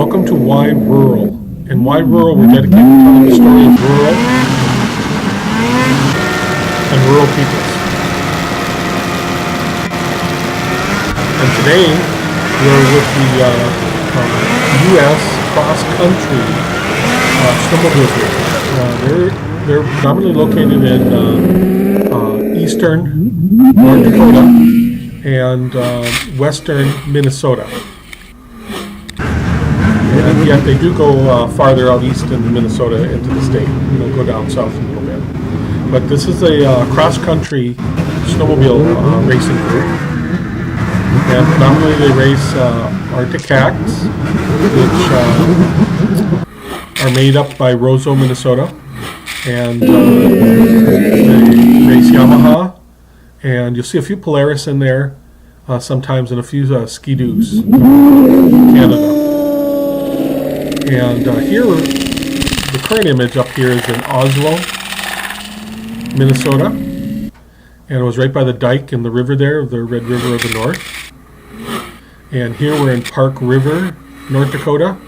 Welcome to Why Rural. In Why Rural, we're dedicated to telling the story of rural and rural peoples. And today, we're with the U.S. cross-country snowmobile group. They're predominantly located in eastern North Dakota and western Minnesota. And yet they do go farther out east in Minnesota into the state. Go down south a little bit. But this is a cross-country snowmobile racing group. And predominantly they race Arctic hacks, which are made up by Roseau, Minnesota. And they race Yamaha. And you'll see a few Polaris in there sometimes, and a few Ski-Doos from Canada. And here, the current image up here is in Oslo, Minnesota, and it was right by the dike and the river there, the Red River of the North. And here we're in Park River, North Dakota,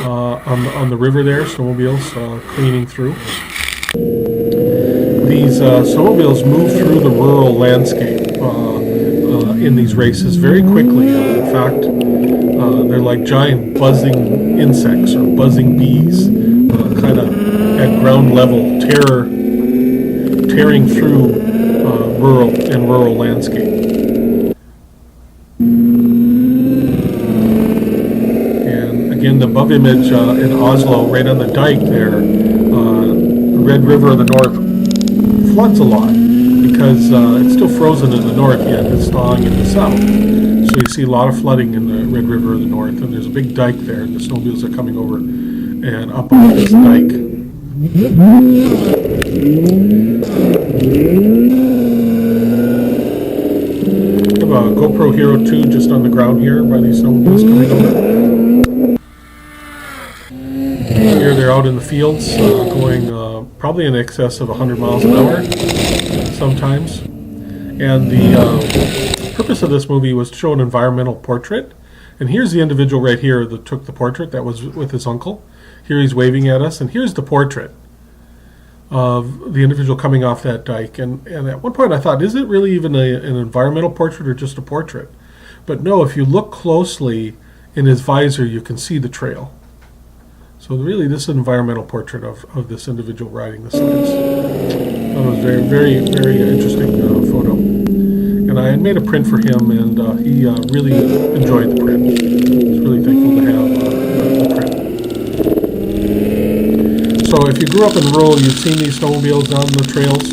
on the river there, snowmobiles cleaning through. These snowmobiles move through the rural landscape in these races very quickly. In fact, they're like giant buzzing insects or buzzing bees, kind of at ground level, tearing through rural landscape. And again, the above image in Oslo, right on the dike there, the Red River of the North floods a lot because it's still frozen in the north, yet it's thawing in the south. So you see a lot of flooding in the Red River of the North, and there's a big dike there, and the snowmobiles are coming over and up on this dike. We have a GoPro Hero 2 just on the ground here by these snowmobiles coming over. Here they're out in the fields, going probably in excess of 100 miles an hour sometimes. And the purpose of this movie was to show an environmental portrait. And here's the individual right here that took the portrait. That was with his uncle. Here he's waving at us, and here's the portrait of the individual coming off that dike. And at one point I thought, is it really even an environmental portrait or just a portrait? But no, if you look closely in his visor, you can see the trail. So really, this is an environmental portrait of this individual riding the sleds. That was very, very, very interesting photo. And I had made a print for him, and he really enjoyed the print. He's really thankful to have the print. So if you grew up in rural, you've seen these snowmobiles on the trails,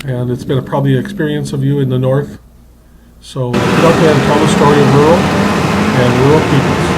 and it's been probably an experience of you in the north. So get out there and tell the story of rural and rural peoples.